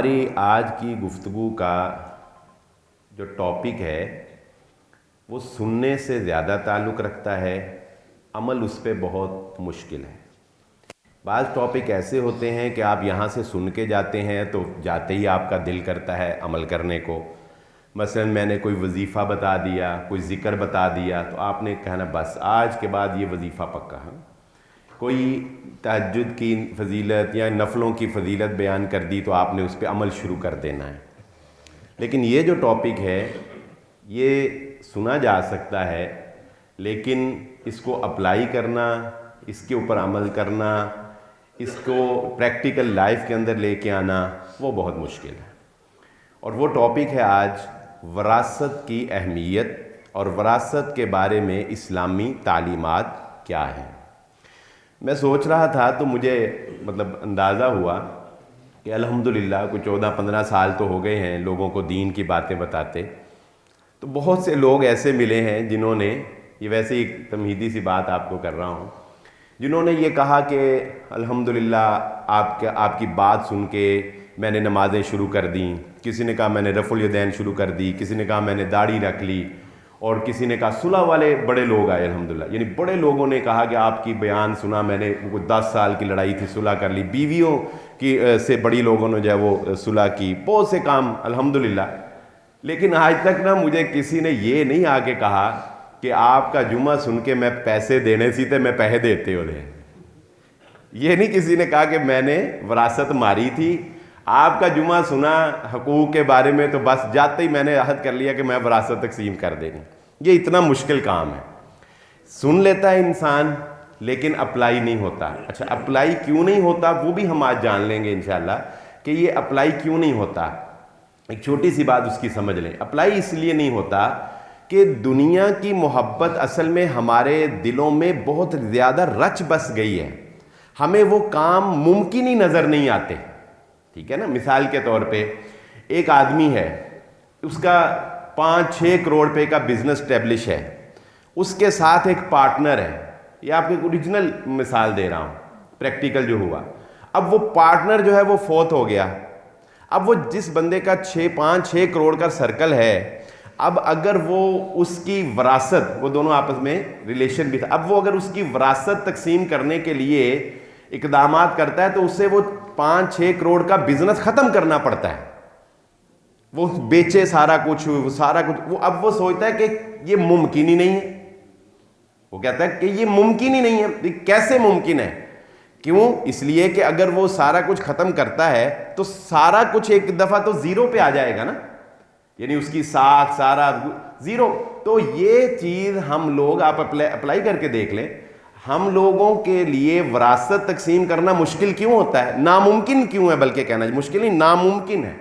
ہماری آج کی گفتگو کا جو ٹاپک ہے وہ سننے سے زیادہ تعلق رکھتا ہے، عمل اس پہ بہت مشکل ہے۔ بعض ٹاپک ایسے ہوتے ہیں کہ آپ یہاں سے سن کے جاتے ہیں تو جاتے ہی آپ کا دل کرتا ہے عمل کرنے کو۔ مثلا میں نے کوئی وظیفہ بتا دیا، کوئی ذکر بتا دیا تو آپ نے کہنا بس آج کے بعد یہ وظیفہ پکا ہے۔ کوئی تہجد کی فضیلت یا نفلوں کی فضیلت بیان کر دی تو آپ نے اس پہ عمل شروع کر دینا ہے۔ لیکن یہ جو ٹاپک ہے یہ سنا جا سکتا ہے، لیکن اس کو اپلائی کرنا، اس کے اوپر عمل کرنا، اس کو پریکٹیکل لائف کے اندر لے کے آنا وہ بہت مشکل ہے۔ اور وہ ٹاپک ہے آج وراثت کی اہمیت اور وراثت کے بارے میں اسلامی تعلیمات کیا ہیں۔ میں سوچ رہا تھا تو مجھے اندازہ ہوا کہ الحمدللہ کوئی 14-15 سال تو ہو گئے ہیں لوگوں کو دین کی باتیں بتاتے، تو بہت سے لوگ ایسے ملے ہیں جنہوں نے، یہ ویسے ہی ایک تمہیدی سی بات آپ کو کر رہا ہوں، جنہوں نے یہ کہا کہ الحمدللہ آپ کی بات سن کے میں نے نمازیں شروع کر دیں، کسی نے کہا میں نے رفع الیدین شروع کر دی، کسی نے کہا میں نے داڑھی رکھ لی، اور کسی نے کہا صلح والے بڑے لوگ آئے الحمدللہ، یعنی بڑے لوگوں نے کہا کہ آپ کی بیان سنا، میں نے 10 سال کی لڑائی تھی صلح کر لی، بیویوں کی سے بڑی لوگوں نے جو ہے وہ صلح کی، بہت سے کام الحمدللہ۔ لیکن آج تک مجھے کسی نے یہ نہیں آ کے کہا کہ آپ کا جمعہ سن کے میں پیسے دینے سی تے میں پیسے دیتے ہو دے۔ یہ نہیں کسی نے کہا کہ میں نے وراثت ماری تھی، آپ کا جمعہ سنا حقوق کے بارے میں تو بس جاتے ہی میں نے عہد کر لیا کہ میں وراثت تقسیم کر دینی۔ یہ اتنا مشکل کام ہے۔ سن لیتا ہے انسان لیکن اپلائی نہیں ہوتا۔ اچھا اپلائی کیوں نہیں ہوتا وہ بھی ہم آج جان لیں گے انشاءاللہ کہ یہ اپلائی کیوں نہیں ہوتا۔ ایک چھوٹی سی بات اس کی سمجھ لیں۔ اپلائی اس لیے نہیں ہوتا کہ دنیا کی محبت اصل میں ہمارے دلوں میں بہت زیادہ رچ بس گئی ہے، ہمیں وہ کام ممکن ہی نظر نہیں آتے، ٹھیک ہے نا۔ مثال کے طور پہ ایک آدمی ہے، اس کا 5-6 کروڑ روپے کا بزنس اسٹیبلش ہے، اس کے ساتھ ایک پارٹنر ہے، یہ آپ کو ایک اوریجنل مثال دے رہا ہوں، پریکٹیکل جو ہوا۔ اب وہ پارٹنر جو ہے وہ فوت ہو گیا، اب وہ جس بندے کا 5-6 کروڑ کا سرکل ہے، اب اگر وہ اس کی وراثت، وہ دونوں آپس میں ریلیشن بھی تھا، اب وہ اگر اس کی وراثت تقسیم کرنے کے لیے اقدامات کرتا ہے تو اسے وہ 5-6 کروڑ کا بزنس ختم کرنا پڑتا ہے، وہ بیچے سارا کچھ، وہ اب وہ سوچتا ہے کہ یہ ممکن ہی نہیں ہے۔ وہ کہتا ہے کہ یہ ممکن ہی نہیں ہے۔ کیسے ممکن ہے؟ کیوں؟ اس لیے کہ اگر وہ سارا کچھ ختم کرتا ہے تو سارا کچھ ایک دفعہ تو زیرو پہ آ جائے گا نا، یعنی اس کی ساکھ سارا زیرو۔ تو یہ چیز ہم لوگ، آپ اپلائی کر کے دیکھ لیں، ہم لوگوں کے لیے وراثت تقسیم کرنا مشکل کیوں ہوتا ہے؟ ناممکن کیوں ہے، بلکہ کہنا مشکل نہیں، ناممکن ہے۔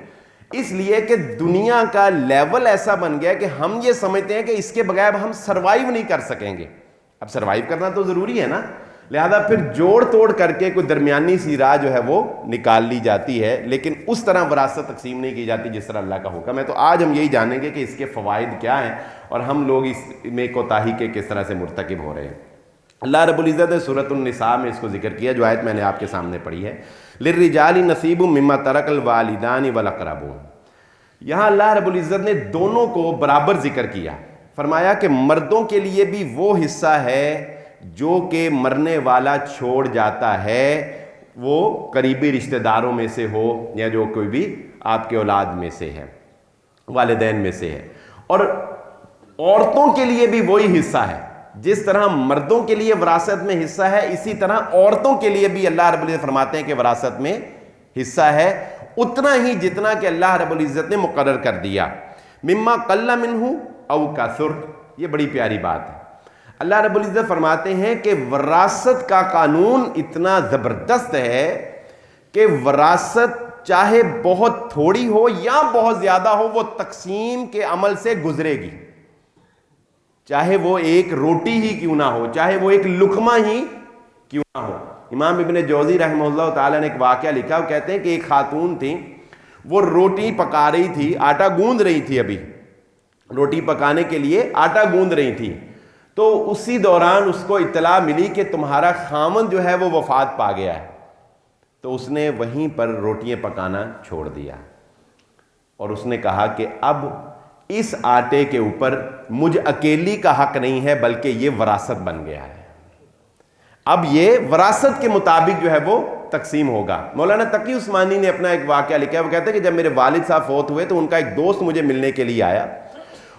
اس لیے کہ دنیا کا لیول ایسا بن گیا کہ ہم یہ سمجھتے ہیں کہ اس کے بغیر ہم سروائیو نہیں کر سکیں گے۔ اب سروائیو کرنا تو ضروری ہے نا، لہذا پھر جوڑ توڑ کر کے کوئی درمیانی سی راہ جو ہے وہ نکال لی جاتی ہے، لیکن اس طرح وراثت تقسیم نہیں کی جاتی جس طرح اللہ کا حکم ہے۔ تو آج ہم یہی جانیں گے کہ اس کے فوائد کیا ہیں اور ہم لوگ اس میں کوتاہی کے کس طرح سے مرتکب ہو رہے ہیں۔ اللہ رب العزت نے سورۃ النساء میں اس کو ذکر کیا، جو آیت میں نے آپ کے سامنے پڑھی ہے، للرجال نصیب مما ترک الوالدان والاقربون۔ یہاں اللہ رب العزت نے دونوں کو برابر ذکر کیا، فرمایا کہ مردوں کے لیے بھی وہ حصہ ہے جو کہ مرنے والا چھوڑ جاتا ہے، وہ قریبی رشتہ داروں میں سے ہو یا جو کوئی بھی آپ کے اولاد میں سے ہے، والدین میں سے ہے، اور عورتوں کے لیے بھی وہی حصہ ہے۔ جس طرح مردوں کے لیے وراثت میں حصہ ہے، اسی طرح عورتوں کے لیے بھی اللہ رب العزت فرماتے ہیں کہ وراثت میں حصہ ہے، اتنا ہی جتنا کہ اللہ رب العزت نے مقرر کر دیا۔ مما قل منہ او کثر، یہ بڑی پیاری بات ہے۔ اللہ رب العزت فرماتے ہیں کہ وراثت کا قانون اتنا زبردست ہے کہ وراثت چاہے بہت تھوڑی ہو یا بہت زیادہ ہو، وہ تقسیم کے عمل سے گزرے گی، چاہے وہ ایک روٹی ہی کیوں نہ ہو، چاہے وہ ایک لقمہ ہی کیوں نہ ہو۔ امام ابن جوزی رحمہ اللہ تعالیٰ نے ایک واقعہ لکھا، وہ کہتے ہیں کہ ایک خاتون تھی، وہ روٹی پکا رہی تھی، آٹا گوندھ رہی تھی، ابھی روٹی پکانے کے لیے آٹا گوندھ رہی تھی، تو اسی دوران اس کو اطلاع ملی کہ تمہارا خامن جو ہے وہ وفات پا گیا ہے، تو اس نے وہیں پر روٹیاں پکانا چھوڑ دیا۔ اور اس نے کہا کہ اب اس آٹے کے اوپر مجھ اکیلی کا حق نہیں ہے بلکہ یہ وراثت بن گیا ہے، اب یہ وراثت کے مطابق جو ہے وہ تقسیم ہوگا۔ مولانا تقی عثمانی نے اپنا ایک واقعہ لکھا ہے، وہ کہتے ہیں کہ جب میرے والد صاحب فوت ہوئے تو ان کا ایک دوست مجھے ملنے کے لیے آیا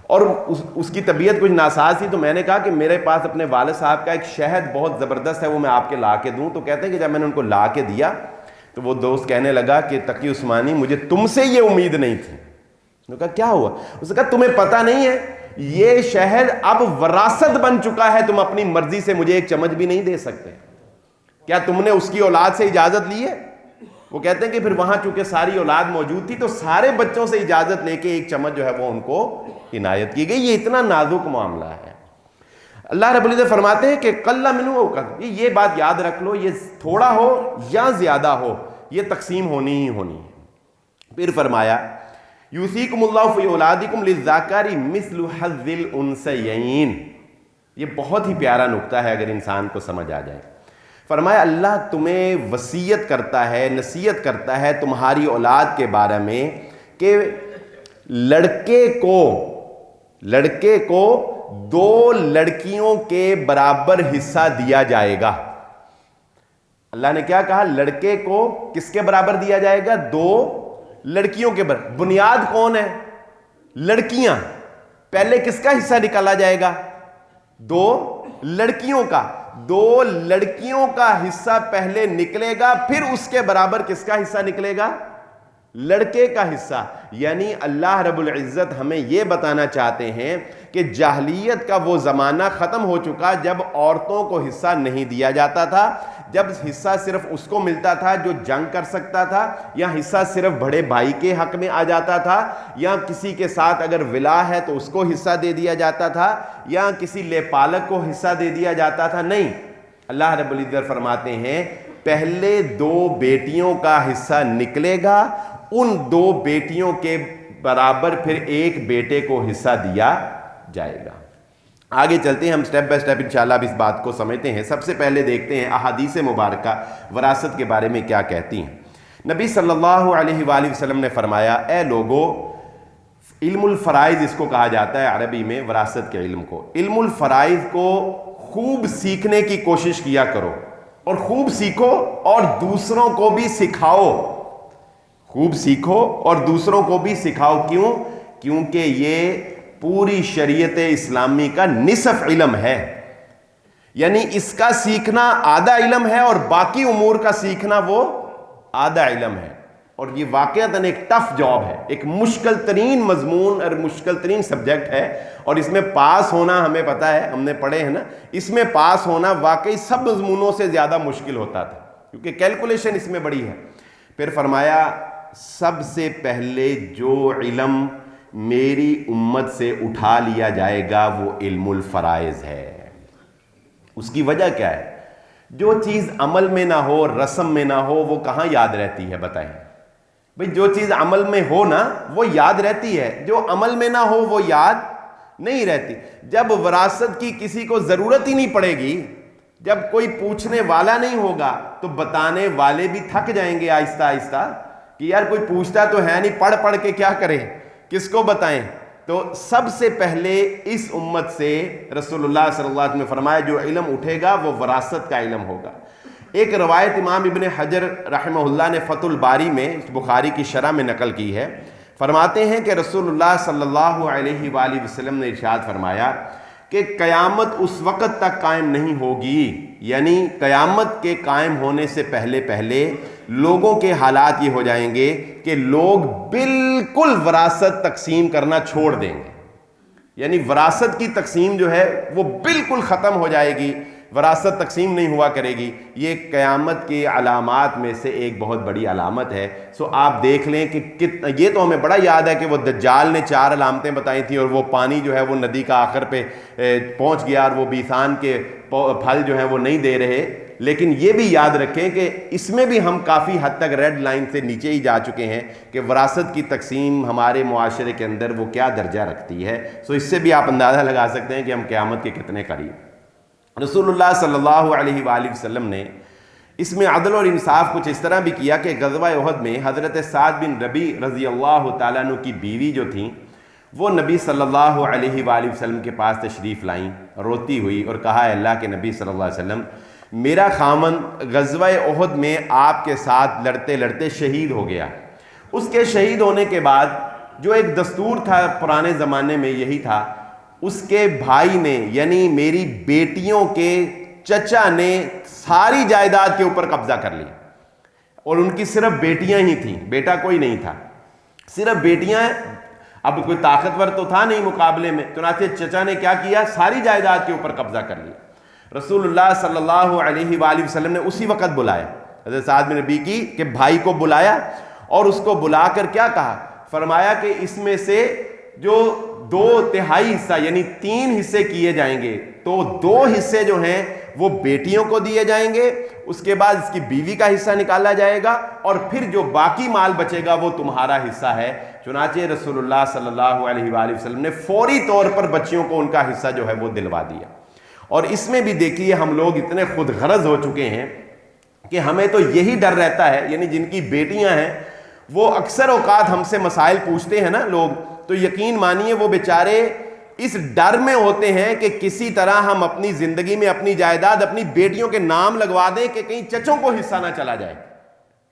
اور اس کی طبیعت کچھ ناساز تھی، تو میں نے کہا کہ میرے پاس اپنے والد صاحب کا ایک شہد بہت زبردست ہے، وہ میں آپ کے لا کے دوں۔ تو کہتے ہیں کہ جب میں نے ان کو لا کے دیا تو وہ دوست کہنے لگا کہ تقی عثمانی مجھے تم سے یہ امید نہیں تھی۔ نے کہا کیا ہوا؟ اس نے کہا تمہیں پتہ نہیں ہے یہ شہد اب وراثت بن چکا ہے، تم اپنی مرضی سے مجھے ایک چمچ بھی نہیں دے سکتے، کیا تم نے اس کی اولاد سے اجازت لی ہے؟ وہ کہتے ہیں کہ پھر وہاں چونکہ ساری اولاد موجود تھی تو سارے بچوں سے اجازت لے کے ایک چمچ جو ہے وہ ان کو عنایت کی گئی۔ یہ اتنا نازک معاملہ ہے۔ اللہ رب العزت فرماتے ہیں کہ قل منہ او کثر، یہ بات یاد رکھ لو، یہ تھوڑا ہو یا زیادہ ہو یہ تقسیم ہونی ہی ہونی ہے۔ پھر فرمایا یوصیکم اللہ فی اولادکم للذکر مثل حظ الانثیین، یہ بہت ہی پیارا نکتہ ہے اگر انسان کو سمجھ آ جائے۔ فرمایا اللہ تمہیں وصیت کرتا ہے، نصیحت کرتا ہے تمہاری اولاد کے بارے میں کہ لڑکے کو 2 لڑکیوں کے برابر حصہ دیا جائے گا۔ اللہ نے کیا کہا؟ لڑکے کو کس کے برابر دیا جائے گا؟ 2 لڑکیوں کے برابر۔ بنیاد کون ہے؟ لڑکیاں۔ پہلے کس کا حصہ نکالا جائے گا؟ 2 لڑکیوں کا۔ 2 لڑکیوں کا حصہ پہلے نکلے گا، پھر اس کے برابر کس کا حصہ نکلے گا؟ لڑکے کا حصہ۔ یعنی اللہ رب العزت ہمیں یہ بتانا چاہتے ہیں کہ جاہلیت کا وہ زمانہ ختم ہو چکا جب عورتوں کو حصہ نہیں دیا جاتا تھا، جب حصہ صرف اس کو ملتا تھا جو جنگ کر سکتا تھا، یا حصہ صرف بڑے بھائی کے حق میں آ جاتا تھا، یا کسی کے ساتھ اگر ولا ہے تو اس کو حصہ دے دیا جاتا تھا، یا کسی لے پالک کو حصہ دے دیا جاتا تھا۔ نہیں، اللہ رب العزت فرماتے ہیں پہلے 2 بیٹیوں کا حصہ نکلے گا، ان 2 بیٹیوں کے برابر پھر 1 بیٹے کو حصہ دیا جائے گا۔ آگے چلتے ہیں، ہم سٹیپ بائی سٹیپ انشاءاللہ اب اس بات کو سمجھتے ہیں۔ سب سے پہلے دیکھتے ہیں احادیث مبارکہ وراثت کے بارے میں کیا کہتی ہیں۔ نبی صلی اللہ علیہ وآلہ وسلم نے فرمایا، اے لوگو، علم الفرائض اس کو کہا جاتا ہے عربی میں، وراثت کے علم کو۔ علم الفرائض کو خوب سیکھنے کی کوشش کیا کرو، اور خوب سیکھو اور دوسروں کو بھی سکھاؤ۔ خوب سیکھو اور دوسروں کو بھی سکھاؤ۔ کیوں؟ کیونکہ یہ پوری شریعت اسلامی کا نصف علم ہے، یعنی اس کا سیکھنا آدھا علم ہے اور باقی امور کا سیکھنا وہ آدھا علم ہے۔ اور یہ واقعتاً ایک ٹف جاب ہے، ایک مشکل ترین مضمون اور مشکل ترین سبجیکٹ ہے، اور اس میں پاس ہونا ہمیں پتہ ہے، ہم نے پڑھے ہیں نا، اس میں پاس ہونا واقعی سب مضمونوں سے زیادہ مشکل ہوتا تھا کیونکہ کیلکولیشن اس میں بڑی ہے۔ پھر فرمایا سب سے پہلے جو علم میری امت سے اٹھا لیا جائے گا وہ علم الفرائض ہے۔ اس کی وجہ کیا ہے؟ جو چیز عمل میں نہ ہو، رسم میں نہ ہو، وہ کہاں یاد رہتی ہے؟ بتائیں بھئی، جو چیز عمل میں ہو نا وہ یاد رہتی ہے، جو عمل میں نہ ہو وہ یاد نہیں رہتی۔ جب وراثت کی کسی کو ضرورت ہی نہیں پڑے گی، جب کوئی پوچھنے والا نہیں ہوگا تو بتانے والے بھی تھک جائیں گے آہستہ آہستہ کہ یار کوئی پوچھتا تو ہے نہیں، پڑھ پڑھ کے کیا کریں، کس کو بتائیں۔ تو سب سے پہلے اس امت سے رسول اللہ صلی اللہ علیہ وسلم نے فرمایا جو علم اٹھے گا وہ وراثت کا علم ہوگا۔ ایک روایت امام ابن حجر رحمہ اللہ نے فتح الباری میں بخاری کی شرح میں نقل کی ہے، فرماتے ہیں کہ رسول اللہ صلی اللہ علیہ وآلہ وسلم نے ارشاد فرمایا کہ قیامت اس وقت تک قائم نہیں ہوگی، یعنی قیامت کے قائم ہونے سے پہلے پہلے لوگوں کے حالات یہ ہو جائیں گے کہ لوگ بالکل وراثت تقسیم کرنا چھوڑ دیں گے، یعنی وراثت کی تقسیم جو ہے وہ بالکل ختم ہو جائے گی، وراثت تقسیم نہیں ہوا کرے گی۔ یہ قیامت کی علامات میں سے ایک بہت بڑی علامت ہے۔ سو آپ دیکھ لیں کہ یہ تو ہمیں بڑا یاد ہے کہ وہ دجال نے 4 علامتیں بتائی تھیں اور وہ پانی جو ہے وہ ندی کا آخر پہ پہنچ گیا اور وہ بیسان کے پھل جو ہیں وہ نہیں دے رہے، لیکن یہ بھی یاد رکھیں کہ اس میں بھی ہم کافی حد تک ریڈ لائن سے نیچے ہی جا چکے ہیں کہ وراثت کی تقسیم ہمارے معاشرے کے اندر وہ کیا درجہ رکھتی ہے۔ سو اس سے بھی آپ اندازہ لگا سکتے ہیں کہ ہم قیامت کے کتنے قریب۔ رسول اللہ صلی اللہ علیہ وآلہ وسلم نے اس میں عدل اور انصاف کچھ اس طرح بھی کیا کہ غزوہ احد میں حضرت سعد بن ربیع رضی اللہ تعالیٰ عنہ کی بیوی جو تھیں وہ نبی صلی اللہ علیہ وآلہ وسلم کے پاس تشریف لائیں روتی ہوئی اور کہا اے اللہ کے نبی صلی اللہ علیہ وسلم میرا خامند غزوہ احد میں آپ کے ساتھ لڑتے لڑتے شہید ہو گیا. اس کے شہید ہونے کے بعد جو ایک دستور تھا پرانے زمانے میں یہی تھا, اس کے بھائی نے یعنی میری بیٹیوں کے چچا نے ساری جائیداد کے اوپر قبضہ کر لیا, اور ان کی صرف بیٹیاں ہی تھیں, بیٹا کوئی نہیں تھا, صرف بیٹیاں. اب کوئی طاقتور تو تھا نہیں مقابلے میں, چنانچہ چچا نے کیا کیا, ساری جائیداد کے اوپر قبضہ کر لیا. رسول اللہ صلی اللہ علیہ وآلہ وسلم نے اسی وقت بلایا حضرت سعد بن ربیع کی کہ بھائی کو بلایا, اور اس کو بلا کر کیا کہا, فرمایا کہ اس میں سے جو 2/3 حصہ یعنی 3 حصے کیے جائیں گے تو 2 حصے جو ہیں وہ بیٹیوں کو دیے جائیں گے, اس کے بعد اس کی بیوی کا حصہ نکالا جائے گا, اور پھر جو باقی مال بچے گا وہ تمہارا حصہ ہے. چنانچہ رسول اللہ صلی اللہ علیہ وآلہ وسلم نے فوری طور پر بچیوں کو ان کا حصہ جو ہے وہ دلوا دیا. اور اس میں بھی دیکھیے ہم لوگ اتنے خود غرض ہو چکے ہیں کہ ہمیں تو یہی ڈر رہتا ہے, یعنی جن کی بیٹیاں ہیں وہ اکثر اوقات ہم سے مسائل پوچھتے ہیں نا لوگ, تو یقین مانیے وہ بیچارے اس ڈر میں ہوتے ہیں کہ کسی طرح ہم اپنی زندگی میں اپنی جائیداد اپنی بیٹیوں کے نام لگوا دیں کہ کہیں چچوں کو حصہ نہ چلا جائے,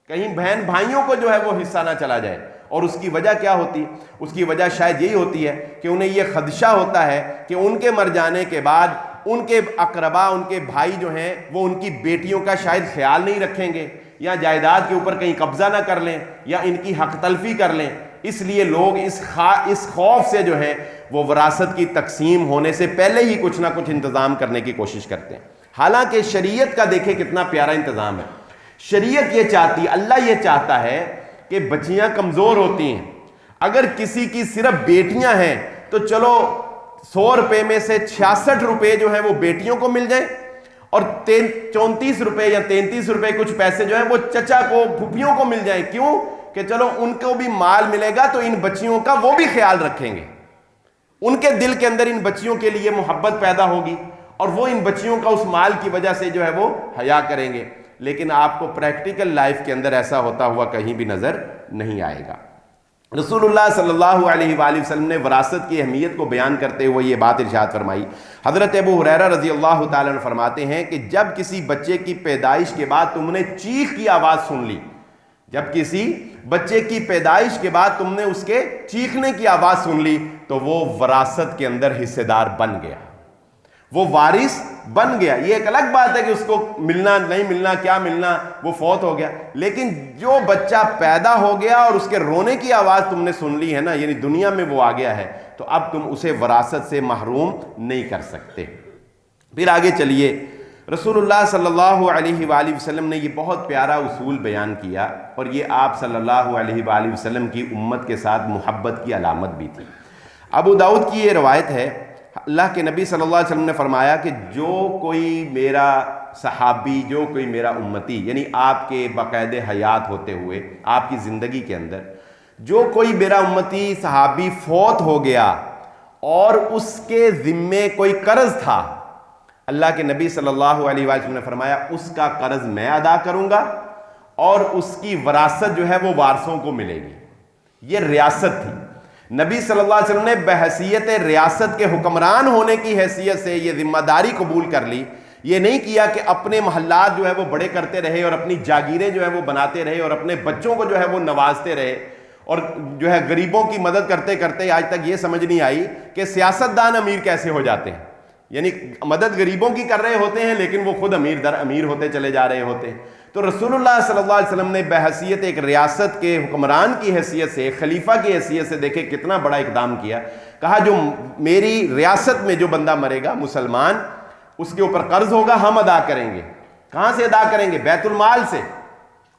کہیں بہن بھائیوں کو جو ہے وہ حصہ نہ چلا جائے. اور اس کی وجہ کیا ہوتی, اس کی وجہ شاید یہی ہوتی ہے کہ انہیں یہ خدشہ ہوتا ہے کہ ان کے مر جانے کے بعد ان کے اقربا ان کے بھائی جو ہیں وہ ان کی بیٹیوں کا شاید خیال نہیں رکھیں گے, یا جائیداد کے اوپر کہیں قبضہ نہ کر لیں, یا ان کی حق تلفی کر لیں. اس لیے لوگ اس خوف سے جو ہے وہ وراثت کی تقسیم ہونے سے پہلے ہی کچھ نہ کچھ انتظام کرنے کی کوشش کرتے ہیں. حالانکہ شریعت کا دیکھیں کتنا پیارا انتظام ہے. شریعت یہ چاہتی, اللہ یہ چاہتا ہے کہ بچیاں کمزور ہوتی ہیں, اگر کسی کی صرف بیٹیاں ہیں تو چلو 100 روپے میں سے 66 روپے جو ہیں وہ بیٹیوں کو مل جائیں, اور 34 روپے یا 33 روپے کچھ پیسے جو ہیں وہ چچا کو پھوپھیوں کو مل جائیں. کیوں کہ چلو ان کو بھی مال ملے گا تو ان بچیوں کا وہ بھی خیال رکھیں گے, ان کے دل کے اندر ان بچیوں کے لیے محبت پیدا ہوگی, اور وہ ان بچیوں کا اس مال کی وجہ سے جو ہے وہ حیا کریں گے. لیکن آپ کو پریکٹیکل لائف کے اندر ایسا ہوتا ہوا کہیں بھی نظر نہیں آئے گا. رسول اللہ صلی اللہ علیہ وآلہ وسلم نے وراثت کی اہمیت کو بیان کرتے ہوئے یہ بات ارشاد فرمائی. حضرت ابو ہریرہ رضی اللہ تعالیٰ عنہ فرماتے ہیں کہ جب کسی بچے کی پیدائش کے بعد تم نے چیخ کی آواز سن لی, جب کسی بچے کی پیدائش کے بعد تم نے اس کے چیخنے کی آواز سن لی تو وہ وراثت کے اندر حصے دار بن گیا, وہ وارث بن گیا. یہ ایک الگ بات ہے کہ اس کو ملنا نہیں ملنا, کیا ملنا, وہ فوت ہو گیا, لیکن جو بچہ پیدا ہو گیا اور اس کے رونے کی آواز تم نے سن لی ہے نا, یعنی دنیا میں وہ آ گیا ہے, تو اب تم اسے وراثت سے محروم نہیں کر سکتے. پھر آگے چلیے, رسول اللہ صلی اللہ علیہ وآلہ وسلم نے یہ بہت پیارا اصول بیان کیا, اور یہ آپ صلی اللہ علیہ وآلہ وسلم کی امت کے ساتھ محبت کی علامت بھی تھی. ابو داؤد کی یہ روایت ہے, اللہ کے نبی صلی اللہ علیہ وسلم نے فرمایا کہ جو کوئی میرا صحابی, جو کوئی میرا امتی, یعنی آپ کے باقاعدہ حیات ہوتے ہوئے آپ کی زندگی کے اندر جو کوئی میرا امتی صحابی فوت ہو گیا اور اس کے ذمے کوئی قرض تھا, اللہ کے نبی صلی اللہ علیہ وآلہ وسلم نے فرمایا اس کا قرض میں ادا کروں گا, اور اس کی وراثت جو ہے وہ وارثوں کو ملے گی. یہ ریاست تھی. نبی صلی اللہ علیہ وسلم نے بحیثیت ریاست کے حکمران ہونے کی حیثیت سے یہ ذمہ داری قبول کر لی. یہ نہیں کیا کہ اپنے محلات جو ہے وہ بڑے کرتے رہے اور اپنی جاگیریں جو ہے وہ بناتے رہے اور اپنے بچوں کو جو ہے وہ نوازتے رہے, اور جو ہے غریبوں کی مدد کرتے کرتے آج تک یہ سمجھ نہیں آئی کہ سیاستدان امیر کیسے ہو جاتے ہیں. یعنی مدد غریبوں کی کر رہے ہوتے ہیں لیکن وہ خود امیر در امیر ہوتے چلے جا رہے ہوتے ہیں. تو رسول اللہ صلی اللہ علیہ وسلم نے بحیثیت ایک ریاست کے حکمران کی حیثیت سے, خلیفہ کی حیثیت سے دیکھے کتنا بڑا اقدام کیا. کہا جو میری ریاست میں جو بندہ مرے گا مسلمان, اس کے اوپر قرض ہوگا, ہم ادا کریں گے. کہاں سے ادا کریں گے؟ بیت المال سے.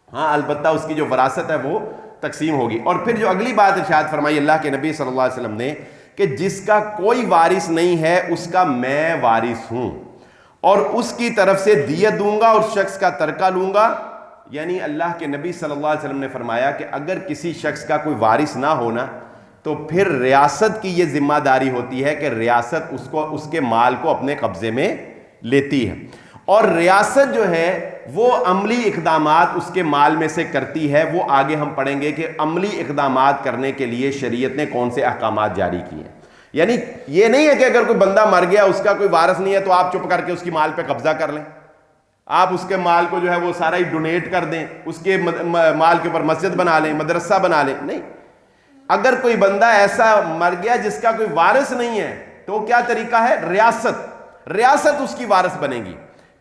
ہاں البتہ اس کی جو وراثت ہے وہ تقسیم ہوگی. اور پھر جو اگلی بات ارشاد فرمائی اللہ کے نبی صلی اللہ علیہ وسلم نے کہ جس کا کوئی وارث نہیں ہے اس کا میں وارث ہوں, اور اس کی طرف سے دیت دوں گا اور شخص کا ترکہ لوں گا. یعنی اللہ کے نبی صلی اللہ علیہ وسلم نے فرمایا کہ اگر کسی شخص کا کوئی وارث نہ ہونا تو پھر ریاست کی یہ ذمہ داری ہوتی ہے کہ ریاست اس کے مال کو اپنے قبضے میں لیتی ہے. اور ریاست جو ہے وہ عملی اقدامات اس کے مال میں سے کرتی ہے. وہ آگے ہم پڑھیں گے کہ عملی اقدامات کرنے کے لیے شریعت نے کون سے احکامات جاری کیے ہیں. یعنی یہ نہیں ہے کہ اگر کوئی بندہ مر گیا, اس کا کوئی وارث نہیں ہے, تو آپ چپ کر کے اس کی مال پہ قبضہ کر لیں, آپ اس کے مال کو جو ہے وہ سارا ہی ڈونیٹ کر دیں, اس کے مال کے اوپر مسجد بنا لیں, مدرسہ بنا لیں. نہیں, اگر کوئی بندہ ایسا مر گیا جس کا کوئی وارث نہیں ہے, تو کیا طریقہ ہے؟ ریاست اس کی وارث بنے گی.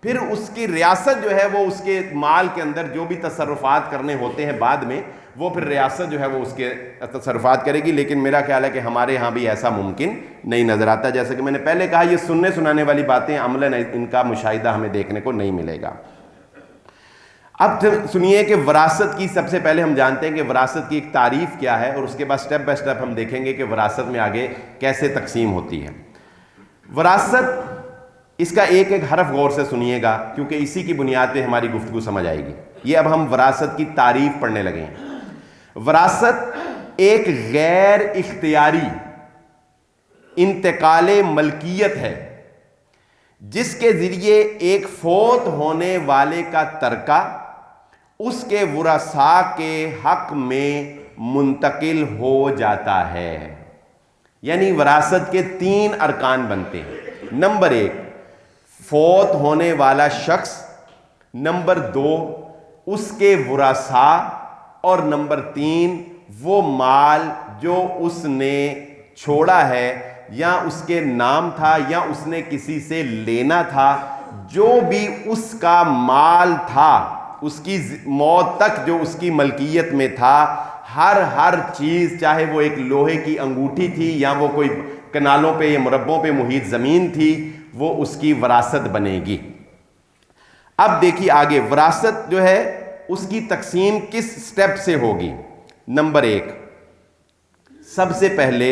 پھر اس کی ریاست جو ہے وہ اس کے مال کے اندر جو بھی تصرفات کرنے ہوتے ہیں بعد میں, وہ پھر ریاست جو ہے وہ اس کے تصرفات کرے گی. لیکن میرا خیال ہے کہ ہمارے ہاں بھی ایسا ممکن نہیں نظر آتا. جیسا کہ میں نے پہلے کہا, یہ سننے سنانے والی باتیں عملاً ان کا مشاہدہ ہمیں دیکھنے کو نہیں ملے گا. اب سنیے کہ وراثت کی, سب سے پہلے ہم جانتے ہیں کہ وراثت کی ایک تعریف کیا ہے, اور اس کے بعد سٹیپ بائی سٹیپ ہم دیکھیں گے کہ وراثت میں آگے کیسے تقسیم ہوتی ہے. وراثت, اس کا ایک ایک حرف غور سے سنیے گا, کیونکہ اسی کی بنیاد پہ ہماری گفتگو سمجھ آئے گی. یہ اب ہم وراثت کی تعریف پڑھنے لگے ہیں. وراثت ایک غیر اختیاری انتقال ملکیت ہے جس کے ذریعے ایک فوت ہونے والے کا ترکہ اس کے ورثاء کے حق میں منتقل ہو جاتا ہے. یعنی وراثت کے 3 ارکان بنتے ہیں. نمبر 1, فوت ہونے والا شخص. نمبر 2, اس کے ورثاء. اور نمبر 3, وہ مال جو اس نے چھوڑا ہے, یا اس کے نام تھا یا اس نے کسی سے لینا تھا, جو بھی اس کا مال تھا اس کی موت تک جو اس کی ملکیت میں تھا, ہر چیز, چاہے وہ ایک لوہے کی انگوٹھی تھی یا وہ کوئی کنالوں پہ یا مربوں پہ محیط زمین تھی, وہ اس کی وراثت بنے گی. اب دیکھیے آگے وراثت جو ہے اس کی تقسیم کس سٹیپ سے ہوگی. نمبر 1, سب سے پہلے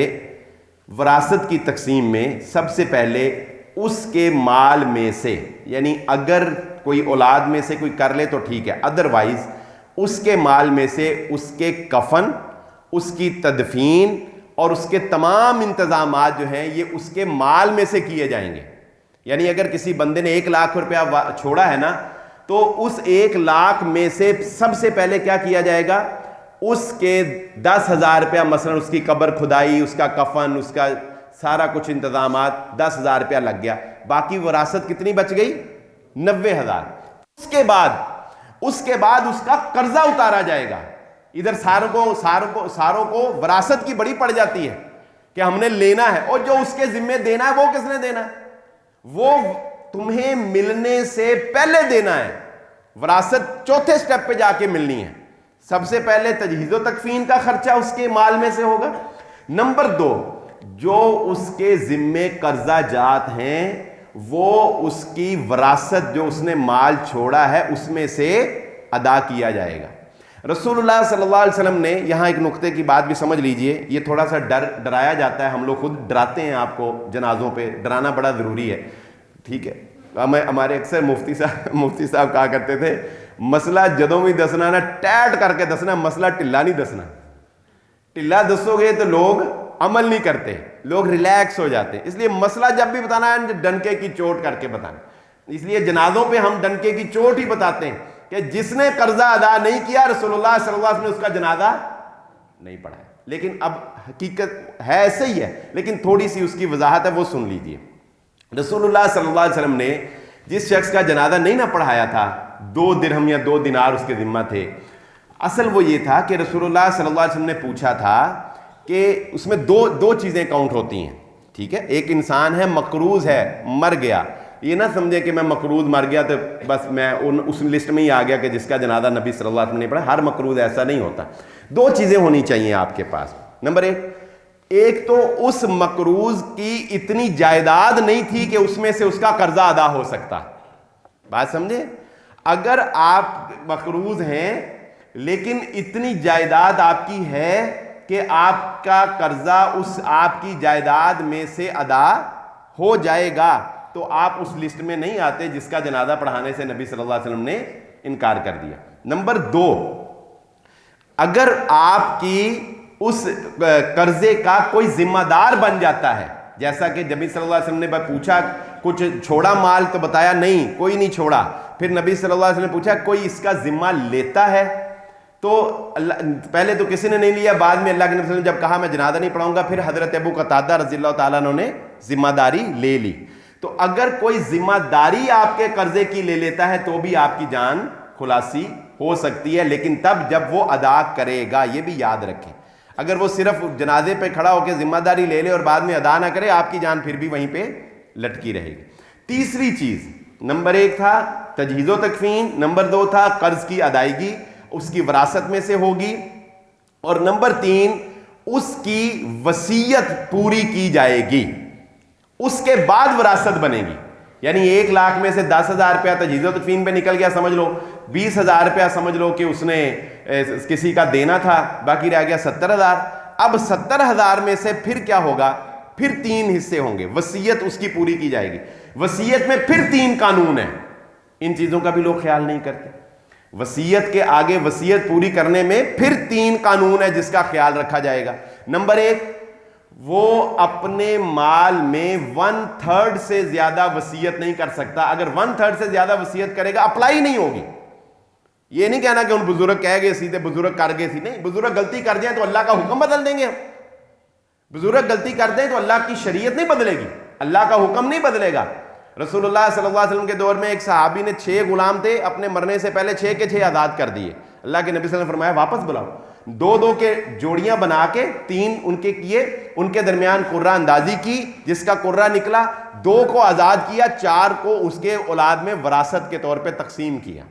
وراثت کی تقسیم میں سب سے پہلے اس کے مال میں سے, یعنی اگر کوئی اولاد میں سے کوئی کر لے تو ٹھیک ہے, ادروائز اس کے مال میں سے اس کے کفن, اس کی تدفین اور اس کے تمام انتظامات جو ہیں یہ اس کے مال میں سے کیے جائیں گے. یعنی اگر کسی بندے نے 1 لاکھ روپیہ چھوڑا ہے نا, تو اس 1 لاکھ میں سے سب سے پہلے کیا کیا جائے گا, اس کے 10,000 روپیہ, مثلا اس کی قبر کھدائی, اس کا کفن, اس کا سارا کچھ انتظامات, 10,000 روپیہ لگ گیا. باقی وراثت کتنی بچ گئی؟ 90,000. اس کے بعد اس کا قرضہ اتارا جائے گا. ادھر ساروں کو وراثت کی بڑی پڑ جاتی ہے کہ ہم نے لینا ہے, اور جو اس کے ذمہ دینا ہے وہ کس نے دینا ہے؟ وہ تمہیں ملنے سے پہلے دینا ہے. وراثت چوتھے سٹیپ پہ جا کے ملنی ہے. سب سے پہلے تجہیز و تکفین کا خرچہ اس کے مال میں سے ہوگا. نمبر 2, جو اس کے ذمے قرضہ جات ہیں وہ اس کی وراثت جو اس نے مال چھوڑا ہے اس میں سے ادا کیا جائے گا. رسول اللہ صلی اللہ علیہ وسلم نے, یہاں ایک نقطے کی بات بھی سمجھ لیجئے, یہ تھوڑا سا ڈرایا جاتا ہے, ہم لوگ خود ڈراتے ہیں آپ کو جنازوں پہ, ڈرانا بڑا ضروری ہے, ٹھیک ہے. ہمارے اکثر مفتی صاحب کہا کرتے تھے, مسئلہ جدوں بھی دسنا نا ٹیٹ کر کے دسنا, مسئلہ ٹلا نہیں دسنا. ٹلا دسو گے تو لوگ عمل نہیں کرتے, لوگ ریلیکس ہو جاتے. اس لیے مسئلہ جب بھی بتانا ہے ڈنکے کی چوٹ کر کے بتانا. اس لیے جنازوں پہ ہم ڈنکے کی چوٹ ہی بتاتے ہیں کہ جس نے قرضہ ادا نہیں کیا, رسول اللہ صلی اللہ علیہ وسلم نے اس کا جنازہ نہیں پڑھایا. لیکن اب حقیقت ہے ایسے ہی ہے, لیکن تھوڑی سی اس کی وضاحت ہے, وہ سن لیجئے. رسول اللہ صلی اللہ علیہ وسلم نے جس شخص کا جنازہ نہیں نہ پڑھایا تھا, 2 درہم یا 2 دینار اس کے ذمہ تھے. اصل وہ یہ تھا کہ رسول اللہ صلی اللہ علیہ وسلم نے پوچھا تھا کہ اس میں دو چیزیں کاؤنٹ ہوتی ہیں, ٹھیک ہے. ایک انسان ہے, مقروض ہے, مر گیا. یہ نہ سمجھے کہ میں مقروض مر گیا تو بس میں اس لسٹ میں ہی آ گیا کہ جس کا جنازہ نبی صلی اللہ علیہ وسلم نے پڑھا. ہر مقروض ایسا نہیں ہوتا. 2 چیزیں ہونی چاہیے آپ کے پاس. نمبر 1, ایک تو اس مقروض کی اتنی جائیداد نہیں تھی کہ اس میں سے اس کا قرضہ ادا ہو سکتا. بات سمجھے؟ اگر آپ مقروض ہیں لیکن اتنی جائیداد آپ کی ہے کہ آپ کا قرضہ اس آپ کی جائیداد میں سے ادا ہو جائے گا, تو آپ اس لسٹ میں نہیں آتے جس کا جنازہ پڑھانے سے نبی صلی اللہ علیہ وسلم نے انکار کر دیا. نمبر 2, اگر آپ کی اس قرضے کا کوئی ذمہ دار بن جاتا ہے, جیسا کہ نبی صلی اللہ علیہ وسلم نے پوچھا کچھ چھوڑا مال؟ تو بتایا نہیں، کوئی نہیں چھوڑا. پھر نبی صلی اللہ علیہ وسلم نے پوچھا کوئی اس کا ذمہ لیتا ہے؟ تو پہلے تو کسی نے نہیں لیا، بعد میں اللہ کے نبی صلی اللہ علیہ وسلم جب کہا میں جنازہ نہیں پڑھاؤں گا، پھر حضرت ابو قتادہ رضی اللہ تعالیٰ عنہ نے ذمہ داری لے لی. تو اگر کوئی ذمہ داری آپ کے قرضے کی لے لیتا ہے تو بھی آپ کی جان خلاصی ہو سکتی ہے، لیکن تب جب وہ ادا کرے گا. یہ بھی یاد رکھیں، اگر وہ صرف جنازے پہ کھڑا ہو کے ذمہ داری لے لے اور بعد میں ادا نہ کرے، آپ کی جان پھر بھی وہیں پہ لٹکی رہے گی. تیسری چیز، نمبر 1 تھا تجہیز و تکفین، نمبر 2 تھا قرض کی ادائیگی اس کی وراثت میں سے ہوگی، اور نمبر 3 اس کی وصیت پوری کی جائے گی، اس کے بعد وراثت بنے گی. یعنی 1 لاکھ میں سے 10,000 روپیہ تجہیز و تکفین پہ نکل گیا، سمجھ لو 20,000 روپیہ سمجھ لو کہ اس نے کسی کا دینا تھا، باقی رہ گیا 70,000. اب 70,000 میں سے پھر کیا ہوگا؟ پھر 3 حصے ہوں گے، وصیت اس کی پوری کی جائے گی. وصیت میں پھر 3 قانون ہیں، ان چیزوں کا بھی لوگ خیال نہیں کرتے. وصیت کے آگے وصیت پوری کرنے میں پھر 3 قانون ہے جس کا خیال رکھا جائے گا. نمبر 1، وہ اپنے مال میں 1/3 سے زیادہ وصیت نہیں کر سکتا. اگر 1/3 سے زیادہ وصیت کرے گا اپلائی نہیں ہوگی. یہ نہیں کہنا کہ ان بزرگ کہہ گئے سیدھے بزرگ کر گئے سی، نہیں، بزرگ غلطی کر جائیں تو اللہ کا حکم بدل دیں گے ہم. بزرگ غلطی کر دیں تو اللہ کی شریعت نہیں بدلے گی، اللہ کا حکم نہیں بدلے گا. رسول اللہ صلی اللہ علیہ وسلم کے دور میں ایک صحابی نے 6 غلام تھے، اپنے مرنے سے پہلے 6 کے 6 آزاد کر دیے. اللہ کے نبی صلی اللہ علیہ وسلم نے فرمایا واپس بلاؤ. 2 کے جوڑیاں بنا کے 3 ان کے کیے، ان کے درمیان قرہ اندازی کی، جس کا قرہ نکلا 2 کو آزاد کیا، 4 کو اس کے اولاد میں وراثت کے طور پہ تقسیم کیا.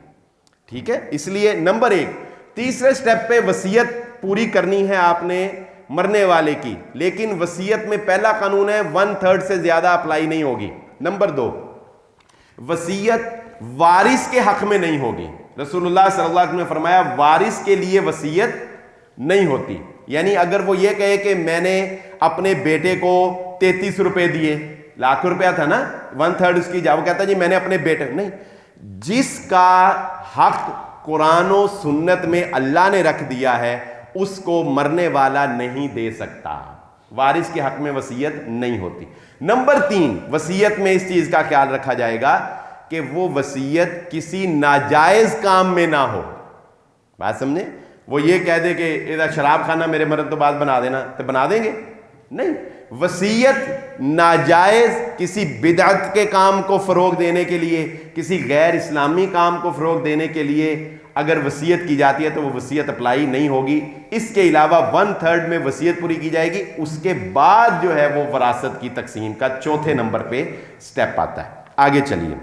ٹھیک ہے، اس لیے نمبر 1 تیسرے سٹیپ پہ وصیت پوری کرنی ہے آپ نے مرنے والے کی، لیکن وصیت میں پہلا قانون ہے 1/3 سے زیادہ اپلائی نہیں ہوگی. نمبر 2، وصیت وارث کے حق میں نہیں ہوگی. رسول اللہ صلی اللہ علیہ وسلم نے فرمایا وارث کے لیے وصیت نہیں ہوتی. یعنی اگر وہ یہ کہے کہ میں نے اپنے بیٹے کو 33 روپے دیے، لاکھ روپیہ تھا نا، 1/3 اس کی جا، وہ کہتا جی میں نے اپنے بیٹے، نہیں، جس کا حق قرآن و سنت میں اللہ نے رکھ دیا ہے اس کو مرنے والا نہیں دے سکتا. وارث کے حق میں وصیت نہیں ہوتی. نمبر 3، وصیت میں اس چیز کا خیال رکھا جائے گا کہ وہ وصیت کسی ناجائز کام میں نہ ہو. بات سمجھیں؟ وہ یہ کہہ دے کہ ادھر شراب خانہ میرے مرد تو بعد بنا دینا، تو بنا دیں گے؟ نہیں. وصیت ناجائز کسی بدعت کے کام کو فروغ دینے کے لیے، کسی غیر اسلامی کام کو فروغ دینے کے لیے اگر وصیت کی جاتی ہے تو وہ وصیت اپلائی نہیں ہوگی. اس کے علاوہ 1/3 میں وصیت پوری کی جائے گی، اس کے بعد جو ہے وہ وراثت کی تقسیم کا 4تھے نمبر پہ سٹیپ آتا ہے. آگے چلیے،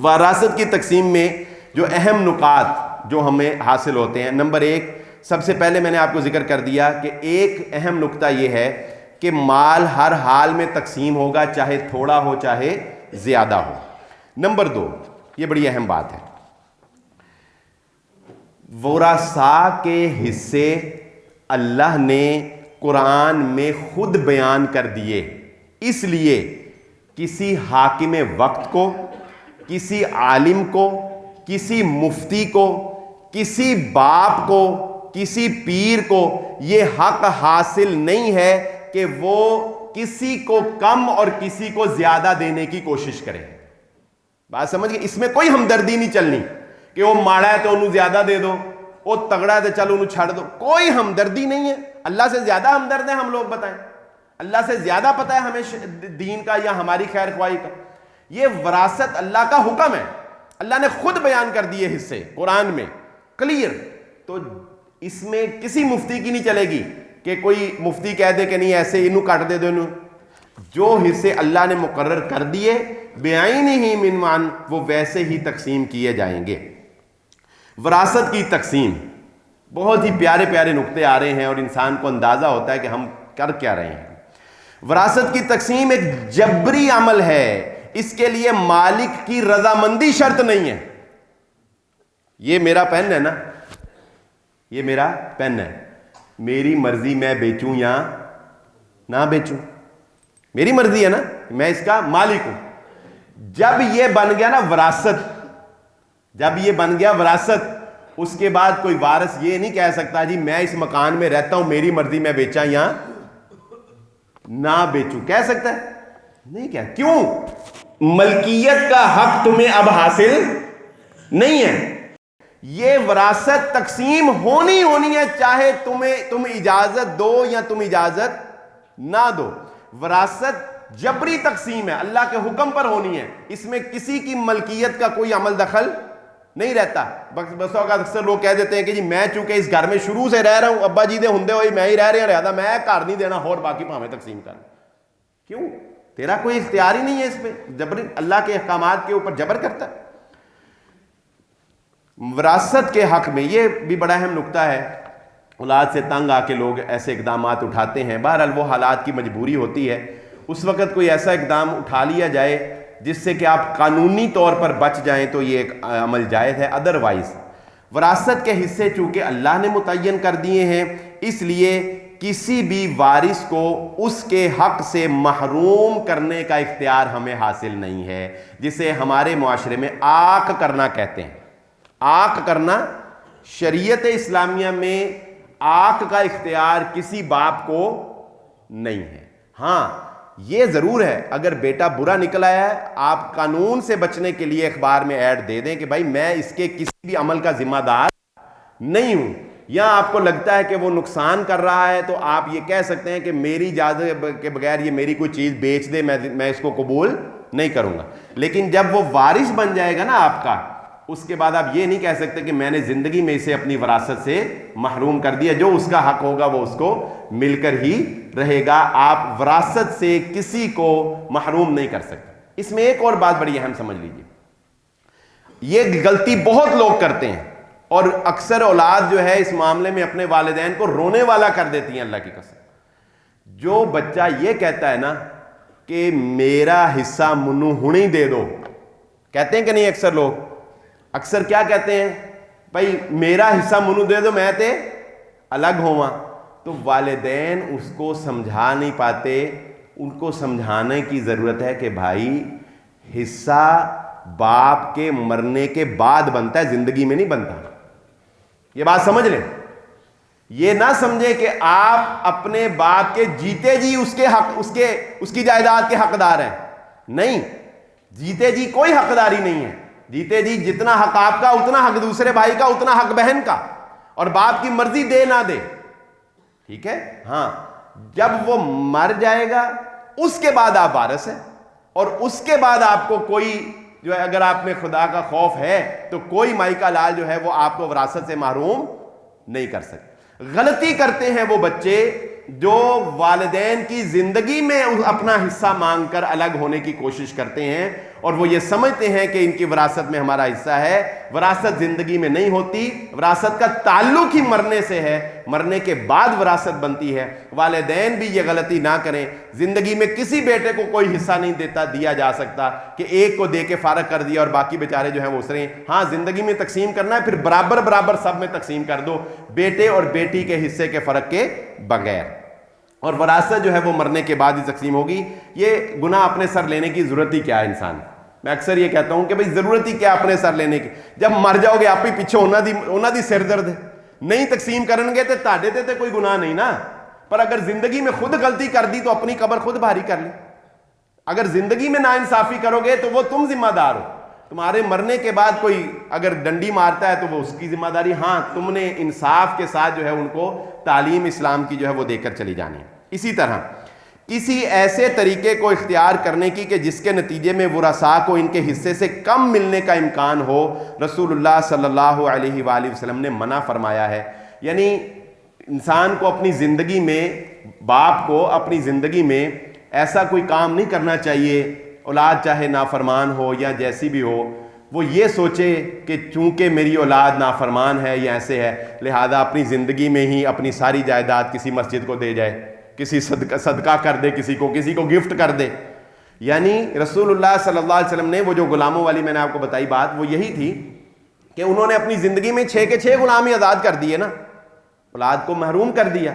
وراثت کی تقسیم میں جو اہم نکات جو ہمیں حاصل ہوتے ہیں، نمبر 1 سب سے پہلے میں نے آپ کو ذکر کر دیا کہ ایک اہم نکتہ یہ ہے کہ مال ہر حال میں تقسیم ہوگا، چاہے تھوڑا ہو چاہے زیادہ ہو. نمبر 2، یہ بڑی اہم بات ہے، ورثاء کے حصے اللہ نے قرآن میں خود بیان کر دیے. اس لیے کسی حاکم وقت کو، کسی عالم کو، کسی مفتی کو، کسی باپ کو، کسی پیر کو یہ حق حاصل نہیں ہے کہ وہ کسی کو کم اور کسی کو زیادہ دینے کی کوشش کرے. بات سمجھ گئے؟ اس میں کوئی ہمدردی نہیں چلنی کہ وہ ماڑا ہے تو انہوں زیادہ دے دو، وہ تگڑا ہے تو چلو انہوں چھڑ دو. کوئی ہمدردی نہیں ہے. اللہ سے زیادہ ہمدرد ہیں ہم لوگ، بتائیں؟ اللہ سے زیادہ پتہ ہے ہمیں دین کا یا ہماری خیر خواہی کا. یہ وراثت اللہ کا حکم ہے، اللہ نے خود بیان کر دیے حصے قرآن میں کلیئر. تو اس میں کسی مفتی کی نہیں چلے گی کہ کوئی مفتی کہہ دے کہ نہیں ایسے انہوں کاٹ دے دو. انہوں جو حصے اللہ نے مقرر کر دیے بعینہ من مان، وہ ویسے ہی تقسیم کیے جائیں گے. وراثت کی تقسیم، بہت ہی پیارے پیارے نقطے آ رہے ہیں اور انسان کو اندازہ ہوتا ہے کہ ہم کر کیا رہے ہیں. وراثت کی تقسیم ایک جبری عمل ہے، اس کے لیے مالک کی رضامندی شرط نہیں ہے. یہ میرا پین ہے نا، یہ میرا پین ہے، میری مرضی میں بیچوں یا نہ بیچوں، میری مرضی ہے نا، میں اس کا مالک ہوں. جب یہ بن گیا نا وراثت، جب یہ بن گیا وراثت، اس کے بعد کوئی وارث یہ نہیں کہہ سکتا جی میں اس مکان میں رہتا ہوں، میری مرضی میں بیچا یا نہ بیچوں. کہہ سکتا ہے؟ نہیں. کیا؟ کیوں ملکیت کا حق تمہیں اب حاصل نہیں ہے. یہ وراثت تقسیم ہونی ہے، چاہے تم اجازت دو یا تم اجازت نہ دو. وراثت جبری تقسیم ہے، اللہ کے حکم پر ہونی ہے، اس میں کسی کی ملکیت کا کوئی عمل دخل نہیں رہتا. بس اوقات اکثر لوگ کہہ دیتے ہیں کہ جی میں چونکہ اس گھر میں شروع سے رہ رہا ہوں، ابا جی دے ہندے ہوئی میں ہی رہ رہا لہذا میں گھر نہیں دینا اور باقی پاویں تقسیم کرنا. کیوں؟ تیرا کوئی اختیار ہی نہیں ہے اس پہ. جبری اللہ کے احکامات کے اوپر جبر کرتا ہے. وراثت کے حق میں یہ بھی بڑا اہم نقطہ ہے. اولاد سے تنگ آ کے لوگ ایسے اقدامات اٹھاتے ہیں، بہرحال وہ حالات کی مجبوری ہوتی ہے. اس وقت کوئی ایسا اقدام اٹھا لیا جائے جس سے کہ آپ قانونی طور پر بچ جائیں تو یہ ایک عمل جائز ہے. ادروائز وراثت کے حصے چونکہ اللہ نے متعین کر دیے ہیں، اس لیے کسی بھی وارث کو اس کے حق سے محروم کرنے کا اختیار ہمیں حاصل نہیں ہے، جسے ہمارے معاشرے میں آق کرنا کہتے ہیں. آق کرنا، شریعت اسلامیہ میں آق کا اختیار کسی باپ کو نہیں ہے. ہاں یہ ضرور ہے اگر بیٹا برا نکل آیا ہے، آپ قانون سے بچنے کے لیے اخبار میں ایڈ دے دیں کہ بھائی میں اس کے کسی بھی عمل کا ذمہ دار نہیں ہوں، یا آپ کو لگتا ہے کہ وہ نقصان کر رہا ہے تو آپ یہ کہہ سکتے ہیں کہ میری اجازت کے بغیر یہ میری کوئی چیز بیچ دے، میں اس کو قبول نہیں کروں گا. لیکن جب وہ وارث بن جائے گا نا آپ کا، اس کے بعد آپ یہ نہیں کہہ سکتے کہ میں نے زندگی میں اسے اپنی وراثت سے محروم کر دیا. جو اس کا حق ہوگا وہ اس کو مل کر ہی رہے گا. آپ وراثت سے کسی کو محروم نہیں کر سکتے. اس میں ایک اور بات بڑی اہم سمجھ لیجیے، یہ غلطی بہت لوگ کرتے ہیں اور اکثر اولاد جو ہے اس معاملے میں اپنے والدین کو رونے والا کر دیتی ہیں. اللہ کی قسم، جو بچہ یہ کہتا ہے نا کہ میرا حصہ منو ہنے دے دو، کہتے ہیں کہ نہیں اکثر لوگ، اکثر کیا کہتے ہیں، بھائی میرا حصہ منو دے دو میں تے الگ ہوا. تو والدین اس کو سمجھا نہیں پاتے. ان کو سمجھانے کی ضرورت ہے کہ بھائی حصہ باپ کے مرنے کے بعد بنتا ہے، زندگی میں نہیں بنتا. یہ بات سمجھ لیں. یہ نہ سمجھے کہ آپ اپنے باپ کے جیتے جی اس کے حق اس کی جائیداد کے حقدار ہیں. نہیں، جیتے جی کوئی حقداری نہیں ہے. جیتے جی جتنا حق آپ کا اتنا حق دوسرے بھائی کا، اتنا حق بہن کا، اور باپ کی مرضی دے نہ دے. ٹھیک ہے؟ ہاں جب وہ مر جائے گا اس کے بعد آپ وارث ہیں، اور اس کے بعد آپ کو کوئی جو ہے، اگر آپ میں خدا کا خوف ہے تو کوئی مائی کا لال جو ہے وہ آپ کو وراثت سے محروم نہیں کر سکتے. غلطی کرتے ہیں وہ بچے جو والدین کی زندگی میں اپنا حصہ مانگ کر الگ ہونے کی کوشش کرتے ہیں، اور وہ یہ سمجھتے ہیں کہ ان کی وراثت میں ہمارا حصہ ہے. وراثت زندگی میں نہیں ہوتی، وراثت کا تعلق ہی مرنے سے ہے، مرنے کے بعد وراثت بنتی ہے. والدین بھی یہ غلطی نہ کریں. زندگی میں کسی بیٹے کو کوئی حصہ نہیں دیا جا سکتا کہ ایک کو دے کے فارغ کر دیا اور باقی بیچارے جو ہیں وہ اسرے. ہاں زندگی میں تقسیم کرنا ہے، پھر برابر سب میں تقسیم کر دو، بیٹے اور بیٹی کے حصے کے فرق کے بغیر. اور وراثت جو ہے وہ مرنے کے بعد ہی تقسیم ہوگی. یہ گناہ اپنے سر لینے کی ضرورت ہی کیا ہے انسان؟ میں اکثر یہ کہتا ہوں کہ بھئی ضرورت ہی کیا اپنے سر لینے کی؟ جب مر جاؤ گے آپ ہی پیچھے ہونا دی سر درد ہے. نہیں تقسیم کرن گے تے تاڑے تے کوئی گناہ نہیں نا. پر اگر زندگی میں خود غلطی کر دی تو اپنی قبر خود بھاری کر لی. اگر زندگی میں ناانصافی کرو گے تو وہ تم ذمہ دار ہو. تمہارے مرنے کے بعد کوئی اگر ڈنڈی مارتا ہے تو وہ اس کی ذمہ داری. ہاں تم نے انصاف کے ساتھ جو ہے ان کو تعلیم اسلام کی جو ہے وہ دے کر چلی جانی ہے. اسی طرح کسی ایسے طریقے کو اختیار کرنے کی کہ جس کے نتیجے میں ورثاء کو ان کے حصے سے کم ملنے کا امکان ہو، رسول اللہ صلی اللہ علیہ وآلہ وسلم نے منع فرمایا ہے. یعنی انسان کو اپنی زندگی میں، باپ کو اپنی زندگی میں ایسا کوئی کام نہیں کرنا چاہیے، اولاد چاہے نافرمان ہو یا جیسی بھی ہو، وہ یہ سوچے کہ چونکہ میری اولاد نافرمان ہے یا ایسے ہے لہذا اپنی زندگی میں ہی اپنی ساری جائیداد کسی مسجد کو دے جائے، کسی صدقہ کر دے، کسی کو گفٹ کر دے. یعنی رسول اللہ صلی اللہ علیہ وسلم نے وہ جو غلاموں والی میں نے آپ کو بتائی بات، وہ یہی تھی کہ انہوں نے اپنی زندگی میں 6 کے 6 غلام ہی آزاد کر دیے نا، اولاد کو محروم کر دیا.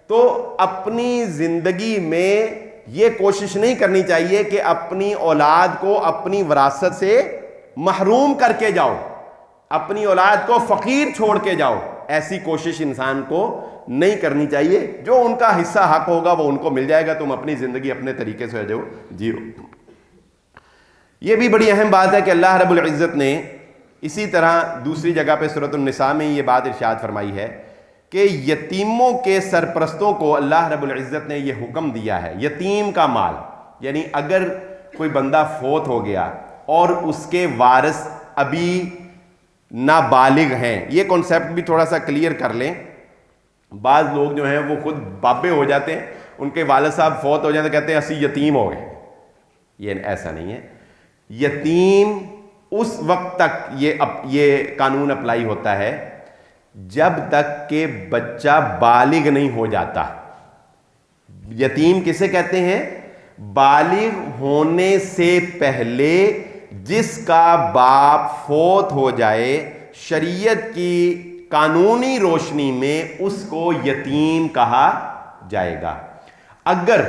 تو اپنی زندگی میں یہ کوشش نہیں کرنی چاہیے کہ اپنی اولاد کو اپنی وراثت سے محروم کر کے جاؤ، اپنی اولاد کو فقیر چھوڑ کے جاؤ. ایسی کوشش انسان کو نہیں کرنی چاہیے. جو ان کا حصہ حق ہوگا وہ ان کو مل جائے گا، تم اپنی زندگی اپنے طریقے سے جو جیو. یہ بھی بڑی اہم بات ہے کہ اللہ رب العزت نے اسی طرح دوسری جگہ پہ سورۃ النساء میں یہ بات ارشاد فرمائی ہے کہ یتیموں کے سرپرستوں کو اللہ رب العزت نے یہ حکم دیا ہے، یتیم کا مال، یعنی اگر کوئی بندہ فوت ہو گیا اور اس کے وارث ابھی نابالغ ہیں، یہ کنسیپٹ بھی تھوڑا سا کلیئر کر لیں۔ بعض لوگ جو ہیں وہ خود بابے ہو جاتے ہیں، ان کے والد صاحب فوت ہو جاتے ہیں، کہتے ہیں اسی یتیم ہو گئے۔ یہ ایسا نہیں ہے، یتیم اس وقت تک یہ قانون اپلائی ہوتا ہے جب تک کہ بچہ بالغ نہیں ہو جاتا۔ یتیم کسے کہتے ہیں؟ بالغ ہونے سے پہلے جس کا باپ فوت ہو جائے، شریعت کی قانونی روشنی میں اس کو یتیم کہا جائے گا۔ اگر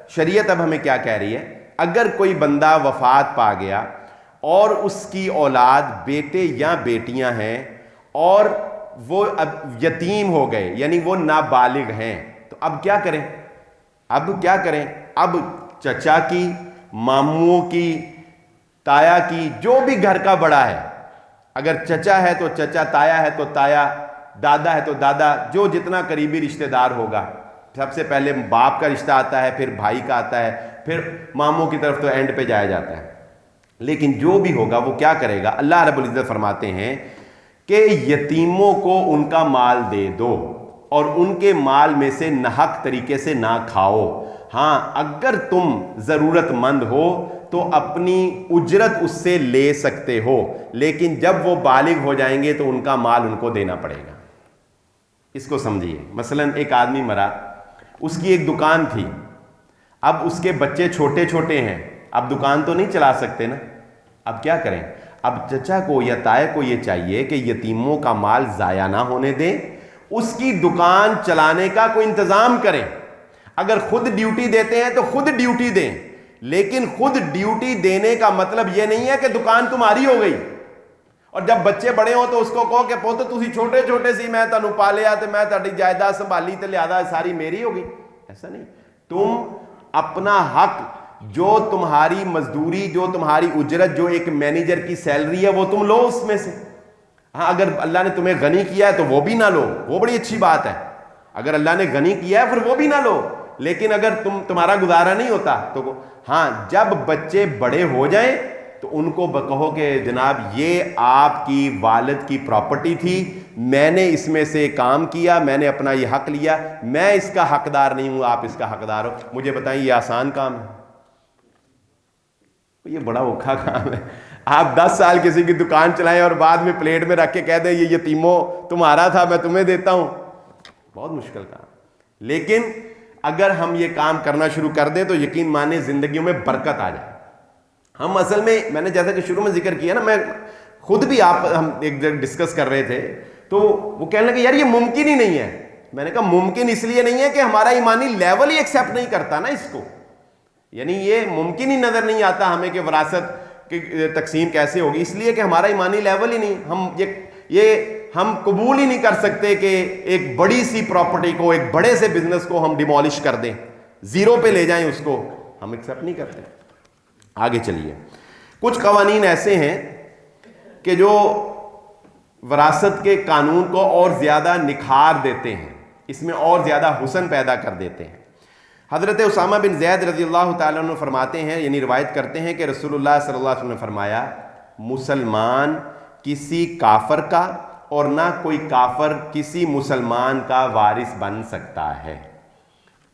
شریعت اب ہمیں کیا کہہ رہی ہے، اگر کوئی بندہ وفات پا گیا اور اس کی اولاد بیٹے یا بیٹیاں ہیں اور وہ اب یتیم ہو گئے، یعنی وہ نابالغ ہیں، تو اب کیا کریں؟ اب چچا کی، ماموں کی، تایا کی، جو بھی گھر کا بڑا ہے، اگر چچا ہے تو چچا، تایا ہے تو تایا، دادا ہے تو دادا، جو جتنا قریبی رشتہ دار ہوگا، سب سے پہلے باپ کا رشتہ آتا ہے، پھر بھائی کا آتا ہے، پھر ماموں کی طرف تو اینڈ پہ جایا جاتا ہے۔ لیکن جو بھی ہوگا وہ کیا کرے گا؟ اللہ رب العزت فرماتے ہیں کہ یتیموں کو ان کا مال دے دو اور ان کے مال میں سے ناحق طریقے سے نہ کھاؤ۔ ہاں، اگر تم ضرورت مند ہو تو اپنی اجرت اس سے لے سکتے ہو، لیکن جب وہ بالغ ہو جائیں گے تو ان کا مال ان کو دینا پڑے گا۔ اس کو سمجھیے، مثلا ایک آدمی مرا، اس کی ایک دکان تھی، اب اس کے بچے چھوٹے چھوٹے ہیں، اب دکان تو نہیں چلا سکتے نا، اب کیا کریں؟ اب چچا کو یا تائے کو یہ چاہیے کہ یتیموں کا مال ضائع نہ ہونے دیں، اس کی دکان چلانے کا کوئی انتظام کریں۔ اگر خود ڈیوٹی دیتے ہیں تو خود ڈیوٹی دیں، لیکن خود ڈیوٹی دینے کا مطلب یہ نہیں ہے کہ دکان تمہاری ہو گئی، اور جب بچے بڑے ہوں تو اس کو کہو کہ پوت تسی چھوٹے چھوٹے سی میں تانوں پالیا تے میں تہاڈی جائیداد سنبھالی تے لہذا ساری میری ہو گئی۔ ایسا نہیں، تم اپنا حق، جو تمہاری مزدوری، جو تمہاری اجرت، جو ایک مینیجر کی سیلری ہے، وہ تم لو اس میں سے۔ ہاں، اگر اللہ نے تمہیں غنی کیا ہے تو وہ بھی نہ لو، وہ بڑی اچھی بات ہے۔ اگر اللہ نے غنی کیا ہے پھر وہ بھی نہ لو، لیکن اگر تمہارا گزارا نہیں ہوتا تو ہاں، جب بچے بڑے ہو جائیں تو ان کو کہو کہ جناب یہ آپ کی والد کی پراپرٹی تھی، میں نے اس میں سے کام کیا، میں نے اپنا یہ حق لیا، میں اس کا حقدار نہیں ہوں، آپ اس کا حقدار ہو۔ مجھے بتائیں یہ آسان کام ہے؟ یہ بڑا اوکھا کام ہے۔ آپ 10 سال کسی کی دکان چلائیں اور بعد میں پلیٹ میں رکھ کے کہہ دیں یہ یتیموں تمہارا تھا میں تمہیں دیتا ہوں، بہت مشکل کام۔ لیکن اگر ہم یہ کام کرنا شروع کر دیں تو یقین مانیں زندگیوں میں برکت آ جائے۔ ہم اصل میں نے جیسا کہ شروع میں ذکر کیا نا، میں خود بھی ہم ایک جگہ ڈسکس کر رہے تھے تو وہ کہنے لگے یار یہ ممکن ہی نہیں ہے۔ میں نے کہا ممکن اس لیے نہیں ہے کہ ہمارا ایمانی لیول ہی ایکسیپٹ نہیں کرتا نا اس کو، یعنی یہ ممکن ہی نظر نہیں آتا ہمیں کہ وراثت کی تقسیم کیسے ہوگی، اس لیے کہ ہمارا ایمانی لیول ہی نہیں، ہم قبول ہی نہیں کر سکتے کہ ایک بڑی سی پراپرٹی کو، ایک بڑے سے بزنس کو ہم ڈیمولش کر دیں، زیرو پہ لے جائیں، اس کو ہم ایکسیپٹ نہیں کرتے۔ آگے چلیے، کچھ قوانین ایسے ہیں کہ جو وراثت کے قانون کو اور زیادہ نکھار دیتے ہیں، اس میں اور زیادہ حسن پیدا کر دیتے ہیں۔ حضرت اسامہ بن زید رضی اللہ تعالیٰ عنہ فرماتے ہیں، یعنی روایت کرتے ہیں کہ رسول اللہ صلی اللہ علیہ وسلم نے فرمایا، مسلمان کسی کافر کا اور نہ کوئی کافر کسی مسلمان کا وارث بن سکتا ہے۔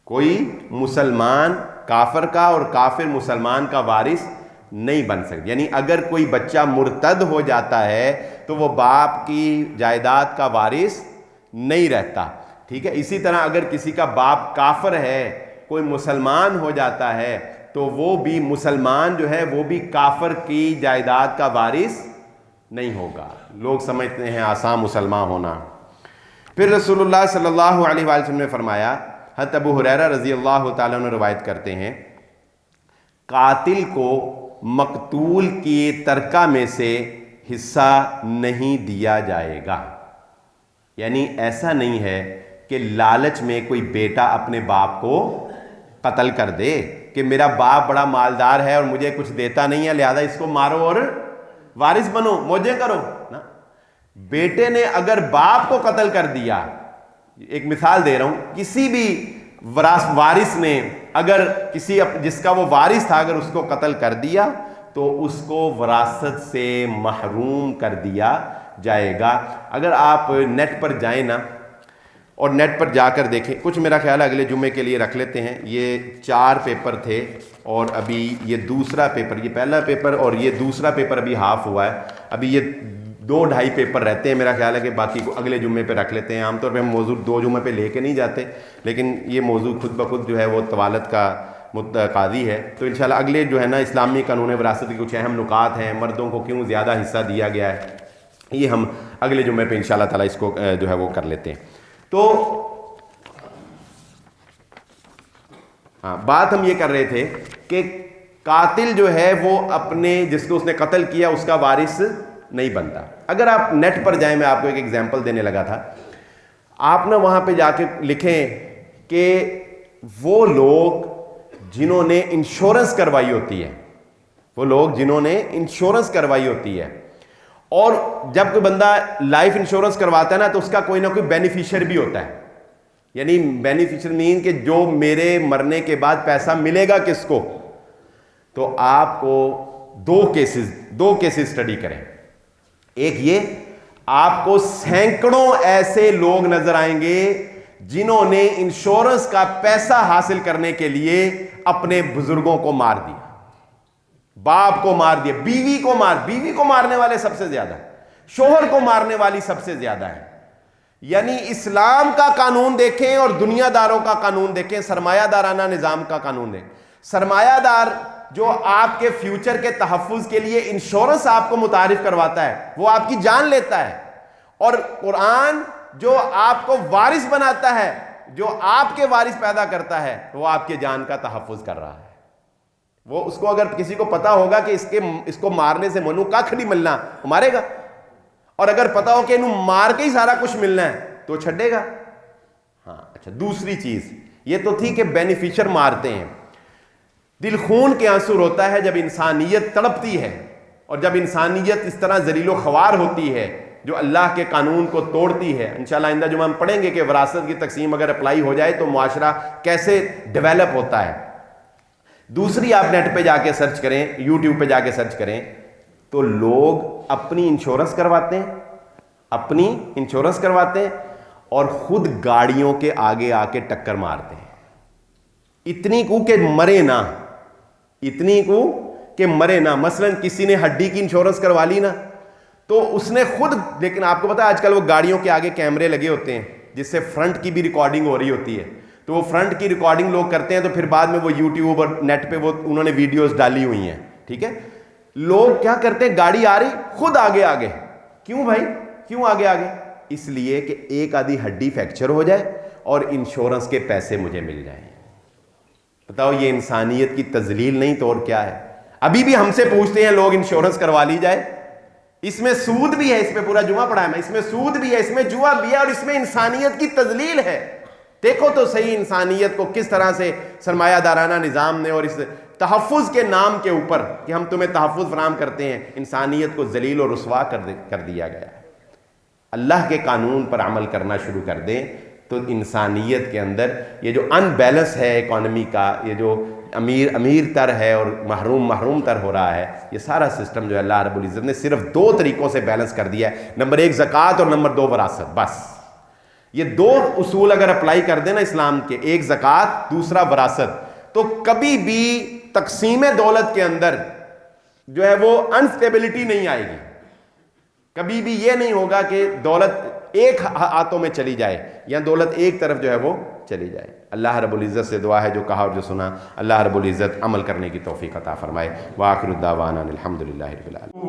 کوئی مسلمان کافر کا اور کافر مسلمان کا وارث نہیں بن سکتا، یعنی اگر کوئی بچہ مرتد ہو جاتا ہے تو وہ باپ کی جائیداد کا وارث نہیں رہتا، ٹھیک ہے۔ اسی طرح اگر کسی کا باپ کافر ہے، کوئی مسلمان ہو جاتا ہے تو وہ بھی مسلمان جو ہے وہ بھی کافر کی جائیداد کا وارث نہیں ہوگا۔ لوگ سمجھتے ہیں آسان مسلمان ہونا۔ پھر رسول اللہ صلی اللہ علیہ وآلہ وسلم نے فرمایا، حضرت ابو ہریرہ رضی اللہ تعالیٰ عنہ روایت کرتے ہیں، قاتل کو مقتول کی ترکہ میں سے حصہ نہیں دیا جائے گا۔ یعنی ایسا نہیں ہے کہ لالچ میں کوئی بیٹا اپنے باپ کو قتل کر دے کہ میرا باپ بڑا مالدار ہے اور مجھے کچھ دیتا نہیں ہے لہذا اس کو مارو اور وارث بنو، موجیں کرو نا۔ بیٹے نے اگر باپ کو قتل کر دیا، ایک مثال دے رہا ہوں، کسی بھی وارث نے اگر کسی جس کا وہ وارث تھا اگر اس کو قتل کر دیا تو اس کو وراثت سے محروم کر دیا جائے گا۔ اگر آپ نیٹ پر جائیں نا اور نیٹ پر جا کر دیکھیں، کچھ میرا خیال ہے اگلے جمعے کے لیے رکھ لیتے ہیں، یہ 4 پیپر تھے اور ابھی یہ دوسرا پیپر، یہ پہلا پیپر اور یہ دوسرا پیپر ابھی ہاف ہوا ہے، ابھی یہ 2-2.5 پیپر رہتے ہیں، میرا خیال ہے کہ باقی کو اگلے جمعے پہ رکھ لیتے ہیں۔ عام طور پہ ہم موضوع 2 جمعے پہ لے کے نہیں جاتے، لیکن یہ موضوع خود بخود جو ہے وہ طوالت کا قاضی ہے، تو انشاءاللہ اگلے جو ہے نا اسلامی قانون وراثت کے کچھ اہم نکات ہیں، مردوں کو کیوں زیادہ حصہ دیا گیا ہے، یہ ہم اگلے جمعے پہ انشاءاللہ تعالیٰ اس کو جو ہے وہ کر لیتے ہیں۔ تو بات ہم یہ کر رہے تھے کہ قاتل جو ہے وہ اپنے جس کو اس نے قتل کیا اس کا وارث نہیں بنتا۔ اگر آپ نیٹ پر جائیں، میں آپ کو ایک ایگزامپل دینے لگا تھا، آپ نا وہاں پہ جا کے لکھیں کہ وہ لوگ جنہوں نے انشورنس کروائی ہوتی ہے، وہ لوگ جنہوں نے انشورنس کروائی ہوتی ہے، اور جب کوئی بندہ لائف انشورنس کرواتا ہے نا تو اس کا کوئی نہ کوئی بینیفیشر بھی ہوتا ہے، یعنی بینیفیشر مین کہ جو میرے مرنے کے بعد پیسہ ملے گا کس کو، تو آپ کو دو کیسز اسٹڈی کریں۔ ایک یہ، آپ کو سینکڑوں ایسے لوگ نظر آئیں گے جنہوں نے انشورنس کا پیسہ حاصل کرنے کے لیے اپنے بزرگوں کو مار دیا، باپ کو مار دیا، بیوی کو مارنے والے سب سے زیادہ، شوہر کو مارنے والی سب سے زیادہ ہے۔ یعنی اسلام کا قانون دیکھیں اور دنیا داروں کا قانون دیکھیں، سرمایہ دارانہ نظام کا قانون دیکھیں۔ سرمایہ دار جو آپ کے فیوچر کے تحفظ کے لیے انشورنس آپ کو متعارف کرواتا ہے، وہ آپ کی جان لیتا ہے، اور قرآن جو آپ کو وارث بناتا ہے، جو آپ کے وارث پیدا کرتا ہے، وہ آپ کے جان کا تحفظ کر رہا ہے۔ وہ اس کو اگر کسی کو پتا ہوگا کہ اس کو مارنے سے منو کھ نہیں ملنا، وہ مارے گا، اور اگر پتا ہو کہ انہوں مار کے ہی سارا کچھ ملنا ہے تو چھڈے گا۔ ہاں اچھا، دوسری چیز یہ تو تھی کہ بینیفیشر مارتے ہیں۔ دل خون کے آنسو روتا ہے جب انسانیت تڑپتی ہے، اور جب انسانیت اس طرح ذلیل و خوار ہوتی ہے جو اللہ کے قانون کو توڑتی ہے۔ انشاءاللہ آئندہ جمعہ ہم پڑھیں گے کہ وراثت کی تقسیم اگر اپلائی ہو جائے تو معاشرہ کیسے ڈیولپ ہوتا ہے۔ دوسری، آپ نیٹ پہ جا کے سرچ کریں، یوٹیوب پہ جا کے سرچ کریں، تو لوگ اپنی انشورنس کرواتے ہیں اور خود گاڑیوں کے آگے آ کے ٹکر مارتے ہیں، اتنی کو کہ مرے نہ۔ مثلا کسی نے ہڈی کی انشورنس کروا لی نا تو اس نے خود، لیکن آپ کو پتا ہے آج کل وہ گاڑیوں کے آگے کیمرے لگے ہوتے ہیں جس سے فرنٹ کی بھی ریکارڈنگ ہو رہی ہوتی ہے، تو وہ فرنٹ کی ریکارڈنگ لوگ کرتے ہیں تو پھر بعد میں وہ یوٹیوب اور نیٹ پہ وہ انہوں نے ویڈیوز ڈالی ہوئی ہیں، ٹھیک ہے۔ لوگ کیا کرتے ہیں، گاڑی آ رہی خود آگے، کیوں بھائی، کیوں آگے؟ اس لیے کہ ایک آدھی ہڈی فریکچر ہو جائے اور انشورنس کے پیسے مجھے مل جائیں۔ بتاؤ یہ انسانیت کی تذلیل نہیں تو اور کیا ہے؟ ابھی بھی ہم سے پوچھتے ہیں لوگ انشورنس کروا لی جائے، اس میں سود بھی ہے، اس پہ پورا جمعہ پڑھا ہے میں، اس میں سود بھی ہے، اس میں جوا بھی ہے، اور اس میں انسانیت کی تذلیل ہے۔ دیکھو تو صحیح انسانیت کو کس طرح سے سرمایہ دارانہ نظام نے اور اس تحفظ کے نام کے اوپر کہ ہم تمہیں تحفظ فراہم کرتے ہیں، انسانیت کو ذلیل و رسوا کر دیا گیا ہے۔ اللہ کے قانون پر عمل کرنا شروع کر دیں تو انسانیت کے اندر یہ جو ان بیلنس ہے اکانومی کا، یہ جو امیر تر ہے اور محروم تر ہو رہا ہے، یہ سارا سسٹم جو ہے اللہ رب العزت نے صرف 2 طریقوں سے بیلنس کر دیا ہے، نمبر 1 زکوٰۃ اور نمبر 2 وراثت۔ بس یہ 2 اصول اگر اپلائی کر دیں نا اسلام کے، ایک زکوٰۃ دوسرا وراثت، تو کبھی بھی تقسیم دولت کے اندر جو ہے وہ انسٹیبلٹی نہیں آئے گی۔ کبھی بھی یہ نہیں ہوگا کہ دولت ایک ہاتھوں میں چلی جائے یا دولت ایک طرف جو ہے وہ چلی جائے۔ اللہ رب العزت سے دعا ہے جو کہا اور جو سنا، اللہ رب العزت عمل کرنے کی توفیق عطا فرمائے۔ وآخر الدعوانا الحمدللہ رب العالمین۔